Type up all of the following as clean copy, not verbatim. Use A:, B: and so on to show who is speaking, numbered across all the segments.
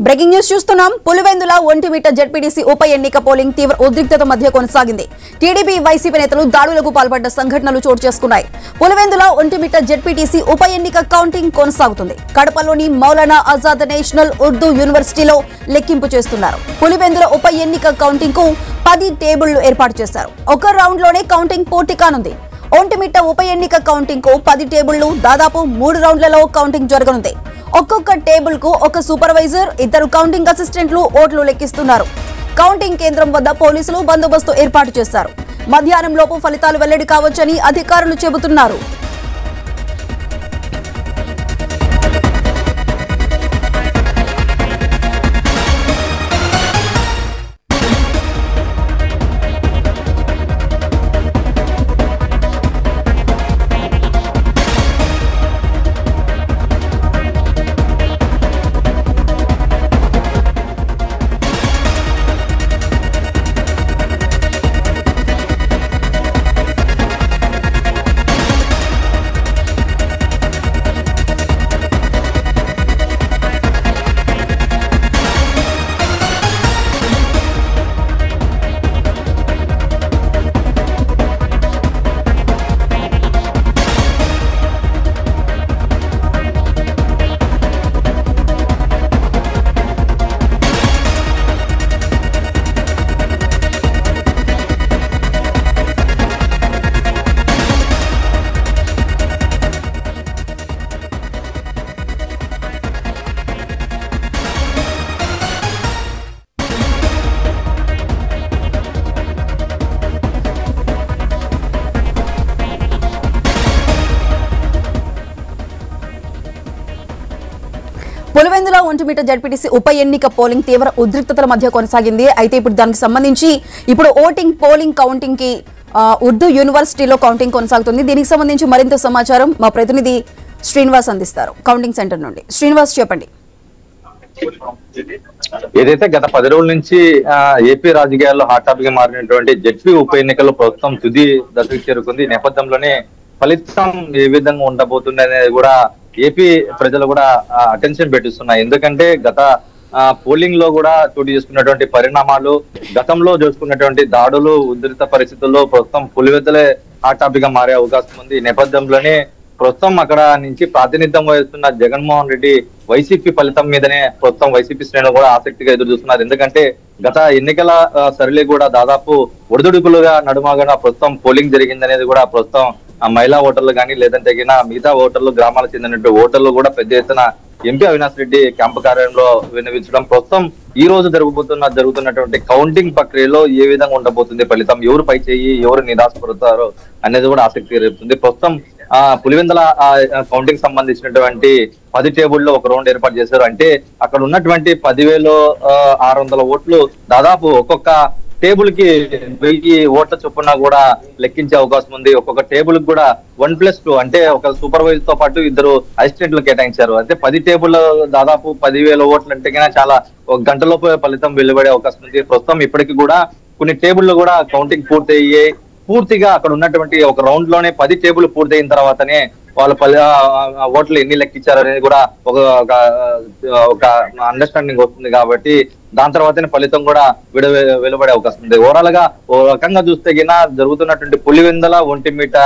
A: Breaking news చూస్తున్నాం. Pulivendula Vontimitta ZPTC ఉప ఎన్నిక పోలింగ్ తీవ్ర ఉద్రిక్తత మధ్య కొనసాగింది. టీడీపీ వైసీపీ నేతలు దాడులకు పాల్పడ్డ సంఘటనలు చోటు చేసుకున్నాయి. పులివెందుల ఒంటిమిట్ట జెడ్పీటీసీ ఉప ఎన్నిక కౌంటింగ్ కొనసాగుతుంది. కడపలోని మౌలానా ఆజాద్ నేషనల్ ఉర్దూ యూనివర్సిటీలో లెక్కింపు చేస్తున్నారు. పులివెందుల ఉప ఎన్నిక కౌంటింగ్ కు 10 టేబుళ్లు ఏర్పాటు చేశారు. ఒక రౌండ్ లోనే కౌంటింగ్ పూర్తి కానుంది. ఒంటిమిట్ట ఉప ఎన్నిక కౌంటింగ్ కు 10 టేబుళ్లు, దాదాపు 3 రౌండ్లలో కౌంటింగ్ జరగనుంది. ఒక్కొక్క టేబుల్ కు ఒక సూపర్వైజర్, 2 కౌంటింగ్ అసిస్టెంట్లు ఓట్లు లెక్కిస్తున్నారు. కౌంటింగ్ కేంద్రం వద్ద పోలీసులు బందోబస్తు ఏర్పాటు చేశారు. మధ్యాహ్నం లోపు ఫలితాలు వెల్లడి కావచ్చని అధికారులు చెబుతున్నారు. పులివెందుల ఒంటిమిట్ట జెడ్పీటీసీ ఉప ఎన్నిక పోలింగ్ తీవ్ర ఉద్రిక్తతల మధ్య కొనసాగింది. అయితే ఇప్పుడు దానికి సంబంధించి పోలింగ్ కౌంటింగ్ కి ఉర్దూ యూనివర్సిటీలో కౌంటింగ్ కొనసాగుతుంది. దీనికి సంబంధించి మరింత సమాచారం మా ప్రతినిధి శ్రీనివాస్ అందిస్తారు కౌంటింగ్ సెంటర్ నుండి. శ్రీనివాస్, చెప్పండి.
B: ఏదైతే గత 10 రోజుల నుంచి ఏపీ రాజకీయాల్లో హాట్ టాపిక్ గా మారినటువంటి జెడ్పీ ఉప ఎన్నికల్లో ప్రస్తుతం తుది దశకు చేరుకుంది. ఈ నేపథ్యంలోనే ఫలితం ఏ విధంగా ఉండబోతుంది అనేది కూడా ఏపీ ప్రజలు కూడా అటెన్షన్ పెట్టిస్తున్నాయి. ఎందుకంటే గత పోలింగ్ లో కూడా చోటు చేసుకున్నటువంటి పరిణామాలు, గతంలో చూసుకున్నటువంటి దాడులు, ఉధృత పరిస్థితుల్లో ప్రస్తుతం పులివెందులే హాట్ టాపిక్ గా మారే అవకాశం ఉంది. ఈ నేపథ్యంలోనే ప్రస్తుతం అక్కడ నుంచి ప్రాతినిధ్యం వహిస్తున్న జగన్మోహన్ రెడ్డి వైసీపీ ఫలితం మీదనే ప్రస్తుతం వైసీపీ శ్రేణులు కూడా ఆసక్తిగా ఎదురు చూస్తున్నారు. ఎందుకంటే గత ఎన్నికల సరళి కూడా దాదాపు ఒడిదుడుకులుగా నడుమగా ప్రస్తుతం పోలింగ్ జరిగిందనేది కూడా ప్రస్తుతం మహిళా ఓటర్లు కానీ, లేదంటే మిగతా ఓటర్లు, గ్రామాలకు చెందినటువంటి ఓటర్లు కూడా పెద్ద ఎత్తున ఎంపీ అవినాష్ రెడ్డి క్యాంపు కార్యాలయంలో విన్నవించడం, ప్రస్తుతం ఈ రోజు జరుగుతున్నటువంటి కౌంటింగ్ ప్రక్రియలో ఏ విధంగా ఉండబోతుంది, ఫలితం ఎవరు పై చేయి, ఎవరు నిరాశపడతారో అనేది కూడా ఆసక్తి రేపుతుంది. ప్రస్తుతం పులివెందుల కౌంటింగ్ సంబంధించినటువంటి 10 టేబుల్లో ఒక రౌండ్ ఏర్పాటు చేశారు. అంటే అక్కడ ఉన్నటువంటి 10,600 ఓట్లు దాదాపు ఒక్కొక్క టేబుల్ కి 1000 ఓట్ల చొప్పున కూడా లెక్కించే అవకాశం ఉంది. ఒక్కొక్క టేబుల్ కి కూడా 1+2 అంటే ఒక సూపర్వైజర్ తో పాటు 2 అసిస్టెంట్లు కేటాయించారు. అంటే 10 టేబుల్ దాదాపు 10,000 ఓట్లు అంటే చాలా ఒక గంటలోపు ఫలితం వెలువడే అవకాశం ఉంది. ప్రస్తుతం ఇప్పటికి కూడా కొన్ని టేబుల్లో కూడా కౌంటింగ్ పూర్తిగా అక్కడ ఉన్నటువంటి ఒక రౌండ్ లోనే 10 టేబుల్ పూర్తయిన తర్వాతనే వాళ్ళు ఓట్లు ఎన్ని లెక్కించారు అనేది కూడా ఒక అండర్స్టాండింగ్ వస్తుంది. కాబట్టి దాని తర్వాతనే ఫలితం కూడా వెలువడే అవకాశం ఉంది. ఓవరాల్ గా ఓ రకంగా చూస్తే జరుగుతున్నటువంటి పులివెందుల ఒంటిమిట్ట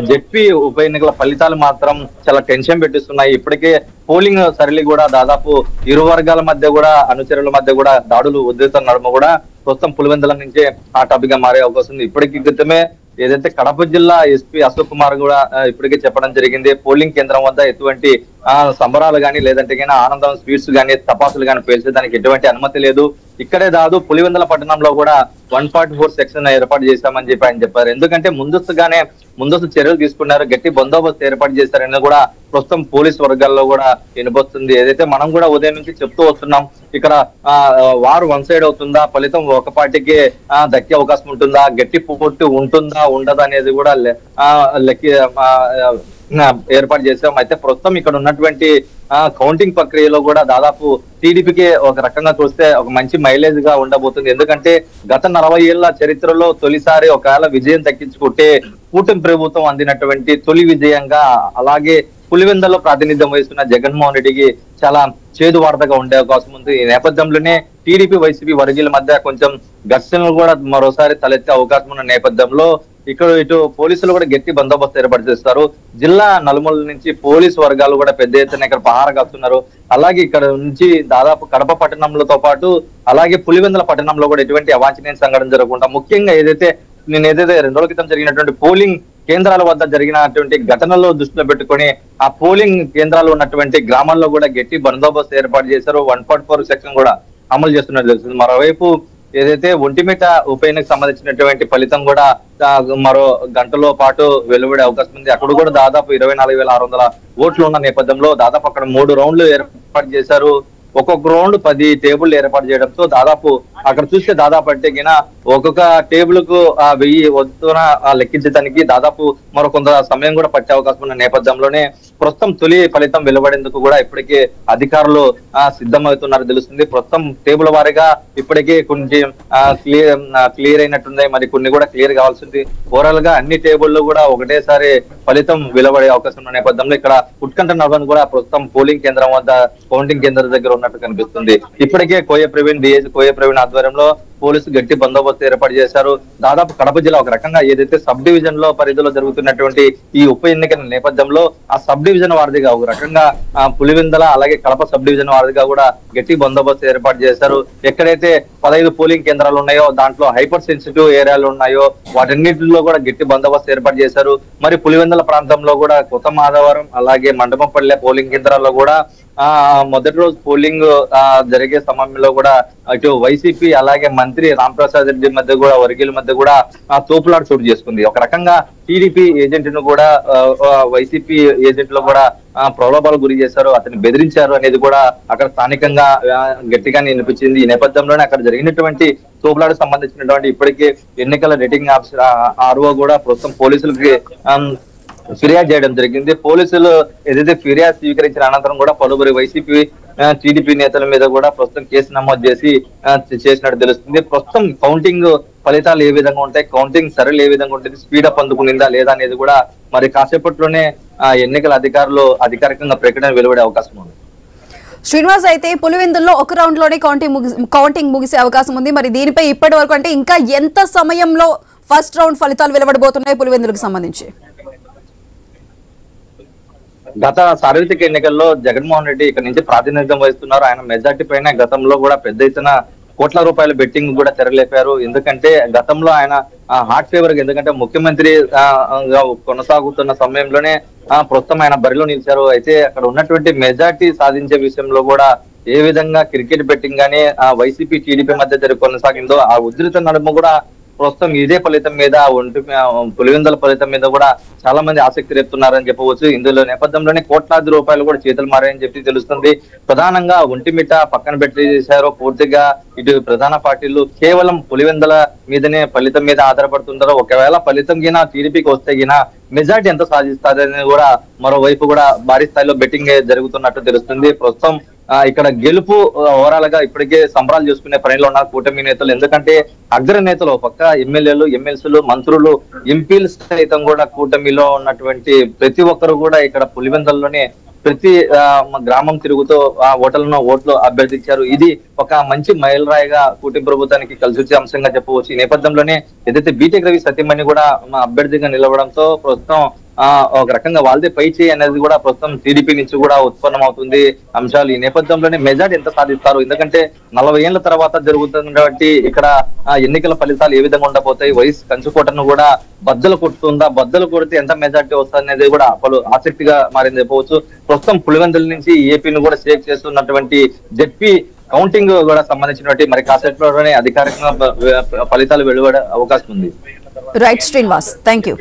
B: జెడ్పీ ఉప ఎన్నికల ఫలితాలు మాత్రం చాలా టెన్షన్ పెట్టిస్తున్నాయి. ఇప్పటికే పోలింగ్ సరళి కూడా దాదాపు ఇరు వర్గాల మధ్య కూడా, అనుచరుల మధ్య కూడా దాడులు ఉధృత నడుమ కూడా ప్రస్తుతం పులివెందుల నుంచే ఆ టాపిక్ గా మారే అవకాశం ఉంది. ఇప్పటికి క్రితమే ఏదైతే కడప జిల్లా ఎస్పీ అశోక్ కుమార్ కూడా ఇప్పటికే చెప్పడం జరిగింది, పోలింగ్ కేంద్రం వద్ద ఎటువంటి సంబరాలు కానీ, లేదంటే ఆనందం స్వీట్స్ కానీ, తపాసులు కానీ పేల్చేదానికి ఎటువంటి అనుమతి లేదు. ఇక్కడే దాదు పులివెందుల పట్టణంలో కూడా 144 సెక్షన్ ఏర్పాటు చేశామని చెప్పి ఆయన చెప్పారు. ఎందుకంటే ముందస్తు చర్యలు తీసుకున్నారు, గట్టి బందోబస్తు ఏర్పాటు చేశారని కూడా ప్రస్తుతం పోలీస్ వర్గాల్లో కూడా వినిపిస్తుంది. ఏదైతే మనం కూడా ఉదయం నుంచి చెప్తూ వస్తున్నాం, ఇక్కడ వారు 1 సైడ్ అవుతుందా, ఫలితం ఒక పార్టీకి దక్కే అవకాశం ఉంటుందా, గట్టి పోటీ ఉంటుందా ఉండదా అనేది కూడా ఏర్పాటు చేశాం. అయితే ప్రస్తుతం ఇక్కడ ఉన్నటువంటి కౌంటింగ్ ప్రక్రియలో కూడా దాదాపు టీడీపీకి ఒక రకంగా చూస్తే ఒక మంచి మైలేజ్ గా ఉండబోతుంది. ఎందుకంటే గత 40 ఏళ్ల చరిత్రలో తొలిసారి ఒకవేళ విజయం దక్కించుకుంటే కూటమి ప్రభుత్వం అందినటువంటి తొలి విజయంగా, అలాగే పులివెందులలో ప్రాతినిధ్యం వహిస్తున్న జగన్మోహన్ రెడ్డికి చాలా చేదు వార్తగా ఉండే అవకాశం ఉంది. ఈ నేపథ్యంలోనే టీడీపీ వైసీపీ వర్గీయుల మధ్య కొంచెం ఘర్షణలు కూడా మరోసారి తలెత్తే అవకాశం ఉన్న నేపథ్యంలో ఇటు పోలీసులు కూడా గట్టి బందోబస్తు ఏర్పాటు చేస్తారు. జిల్లా నలుమూల నుంచి పోలీసు వర్గాలు కూడా పెద్ద ఎత్తున ఇక్కడ పహార కాస్తున్నారు. అలాగే ఇక్కడ నుంచి దాదాపు కడప పట్టణంలో పాటు అలాగే పులివెందుల పట్టణంలో కూడా ఎటువంటి అవాంఛనీయ సంఘటన జరగకుండా, ముఖ్యంగా ఏదైతే 2 రోజుల క్రితం జరిగినటువంటి పోలింగ్ కేంద్రాల వద్ద జరిగినటువంటి ఘటనలో దృష్టిలో పెట్టుకొని ఆ పోలింగ్ కేంద్రాలు ఉన్నటువంటి గ్రామాల్లో కూడా గట్టి బందోబస్తు ఏర్పాటు చేశారు. 144 సెక్షన్ కూడా అమలు చేస్తున్నట్టు తెలుస్తుంది. మరోవైపు ఏదైతే ఒంటిమిట ఉప ఎన్నికకు సంబంధించినటువంటి ఫలితం కూడా మరో గంటలో పాటు వెలువడే అవకాశం ఉంది. అక్కడ కూడా దాదాపు 24,600 ఓట్లు ఉన్న నేపథ్యంలో దాదాపు అక్కడ 3 రౌండ్లు ఏర్పాటు చేశారు. ఒక్కొక్క రౌండ్ 10 టేబుల్ ఏర్పాటు చేయడంతో దాదాపు అక్కడ చూస్తే దాదాపు అంటే ఒక్కొక్క టేబుల్ కు 1000 వస్తున్న లెక్కించడానికి దాదాపు మరో కొంత సమయం కూడా పట్టే అవకాశం ఉన్న నేపథ్యంలోనే ప్రస్తుతం తొలి ఫలితం వెలువడేందుకు కూడా ఇప్పటికే అధికారులు సిద్ధమవుతున్నారు తెలుస్తుంది. ప్రస్తుతం టేబుల్ వారీగా ఇప్పటికే కొంచెం క్లియర్ అయినట్టుంది, మరి కొన్ని కూడా క్లియర్ కావాల్సింది. ఓవరాల్ గా అన్ని టేబుల్లో కూడా ఒకటేసారి ఫలితం వెలువడే అవకాశం ఉన్న నేపథ్యంలో ఇక్కడ ఉత్కంఠ నవ్వను కూడా ప్రస్తుతం పోలింగ్ కేంద్రం వద్ద కౌంటింగ్ కేంద్రం దగ్గర ఉన్నట్టు కనిపిస్తుంది. ఇప్పటికే కోయ ప్రవీణ్ ఆధ్వర్యంలో పోలీసు గట్టి బందోబస్తు ఏర్పాటు చేశారు. దాదాపు కడప జిల్లా ఒక రకంగా ఏదైతే సబ్ డివిజన్ లో పరిధిలో జరుగుతున్నటువంటి ఈ ఉప ఎన్నికల నేపథ్యంలో ఆ సబ్ డివిజన్ వారిదిగా ఒక రకంగా పులివెందుల అలాగే కడప సబ్ డివిజన్ వారిదిగా కూడా గట్టి బందోబస్తు ఏర్పాటు చేశారు. ఎక్కడైతే 15 పోలింగ్ కేంద్రాలు ఉన్నాయో దాంట్లో హైపర్ సెన్సిటివ్ ఏరియాలు ఉన్నాయో వాటన్నిటిలో కూడా గట్టి బందోబస్తు ఏర్పాటు చేశారు. మరి పులివెందుల ప్రాంతంలో కూడా కొత్త మాధవరం అలాగే మండపంపల్లె పోలింగ్ కేంద్రాల్లో కూడా మొదటి రోజు పోలింగ్ జరిగే సమయంలో కూడా ఇటు వైసీపీ అలాగే మంత్రి రాంప్రసాద్ రెడ్డి మధ్య కూడా వర్గీయుల మధ్య కూడా తోపులాట చోటు చేసుకుంది. ఒక రకంగా టీడీపీ ఏజెంట్ ను కూడా వైసీపీ ఏజెంట్ లో కూడా ప్రలోభాలు గురి చేశారు, అతన్ని బెదిరించారు అనేది కూడా అక్కడ స్థానికంగా గట్టిగానే వినిపించింది. ఈ నేపథ్యంలోనే అక్కడ జరిగినటువంటి తోపులాటకు సంబంధించినటువంటి ఇప్పటికే ఎన్నికల రేటింగ్ ఆఫీసర్ ఆర్ఓ కూడా ప్రస్తుతం పోలీసులకి ఫిర్యాదు చేయడం జరిగింది. పోలీసులు ఏదైతే ఫిర్యాదు స్వీకరించిన అనంతరం కూడా పలువురి వైసీపీ టీడీపీ నేతల మీద కూడా ప్రస్తుతం కేసు నమోదు చేసినట్టు తెలుస్తుంది. ప్రస్తుతం కౌంటింగ్ ఫలితాలు ఏ విధంగా ఉంటాయి, కౌంటింగ్ సరళి ఏ విధంగా ఉంటుంది, స్పీడప్ అందుకునిందా లేదా అనేది కూడా మరి కాసేపట్లోనే ఎన్నికల అధికారులు అధికారికంగా ప్రకటన వెలువడే అవకాశం ఉంది.
A: శ్రీనివాస్, అయితే పులివెందుల్లో ఒక రౌండ్ లోనే కౌంటింగ్ ముగిసే అవకాశం ఉంది. మరి దీనిపై ఇప్పటి వరకు అంటే ఇంకా ఎంత సమయంలో ఫస్ట్ రౌండ్ ఫలితాలు వెలువడబోతున్నాయి పులివెందులకు సంబంధించి?
B: గత సార్వత్రిక ఎన్నికల్లో జగన్మోహన్ రెడ్డి ఇక్కడ నుంచి ప్రాతినిధ్యం వహిస్తున్నారు. ఆయన మెజార్టీ పైన గతంలో కూడా పెద్ద ఎత్తున కోట్ల రూపాయల బెట్టింగ్ కూడా తెరలేపారు. ఎందుకంటే గతంలో ఆయన హార్ట్ ఫేవర్, ఎందుకంటే ముఖ్యమంత్రి కొనసాగుతున్న సమయంలోనే ప్రస్తుతం ఆయన బరిలో నిలిచారు. అయితే అక్కడ ఉన్నటువంటి మెజార్టీ సాధించే విషయంలో కూడా ఏ విధంగా క్రికెట్ బెట్టింగ్ గానీ వైసీపీ టీడీపీ మధ్య కొనసాగిందో ఆ ఉధృత నడుమ కూడా ప్రస్తుతం ఇదే ఫలితం మీద పులివెందుల ఫలితం మీద కూడా చాలా మంది ఆసక్తి రేపుతున్నారని చెప్పవచ్చు. ఇందులో నేపథ్యంలోనే కోట్లాది రూపాయలు కూడా చేతులు మారాయని చెప్పి తెలుస్తుంది. ప్రధానంగా ఒంటిమిట పక్కన పెట్టేశారు. పూర్తిగా ఇటు ప్రధాన పార్టీలు కేవలం పులివెందుల మీదనే ఫలితం మీద ఆధారపడుతుంటారు. ఒకవేళ ఫలితం గినా టీడీపీకి వస్తే గినా మెజార్టీ ఎంత సాధిస్తారని కూడా మరోవైపు కూడా భారీ స్థాయిలో బెట్టింగ్ జరుగుతున్నట్టు తెలుస్తుంది. ప్రస్తుతం ఇక్కడ గెలుపు ఓవరాల్ గా ఇప్పటికే సంబరాలు చేసుకునే పనిలో ఉన్న కూటమి నేతలు. ఎందుకంటే అగ్ర నేతలు పక్క ఎమ్మెల్యేలు, ఎమ్మెల్సీలు, మంత్రులు, ఎంపీలు సైతం కూడా కూటమిలో ఉన్నటువంటి ప్రతి ఒక్కరు కూడా ఇక్కడ పులివెందుల్లోనే ప్రతి గ్రామం తిరుగుతూ ఓట్లు అభ్యర్థించారు. ఇది ఒక మంచి మైలురాయిగా కూటమి ప్రభుత్వానికి కలిసి వచ్చే అంశంగా చెప్పవచ్చు. ఈ నేపథ్యంలోనే ఏదైతే బీటెక్ రవి సత్యమణి కూడా అభ్యర్థిగా నిలవడంతో ప్రస్తుతం ఒక రకంగా వాళ్ళదే పై చేయి అనేది కూడా ప్రస్తుతం టీడీపీ నుంచి కూడా ఉత్పన్నం అవుతుంది అంశాలు. ఈ నేపథ్యంలోనే మెజార్టీ ఎంత సాధిస్తారు, ఎందుకంటే 40 ఏళ్ల తర్వాత జరుగుతున్నటువంటి ఇక్కడ ఎన్నికల ఫలితాలు ఏ విధంగా ఉండబోతాయి, వైఎస్ కంచుకోటను కూడా బద్దలు కొడుతుందా, బద్దలు కొడితే ఎంత మెజార్టీ వస్తుంది అనేది కూడా పలు ఆసక్తిగా మారింది చెప్పవచ్చు. ప్రస్తుతం పులివెందుల నుంచి ఏపీని కూడా షేక్ చేస్తున్నటువంటి జెడ్పీ కౌంటింగ్ కూడా సంబంధించినటువంటి మరి కాసేపట్లోనే అధికారికంగా ఫలితాలు వెలువడే అవకాశం ఉంది.
A: Right Srinivas, thank you.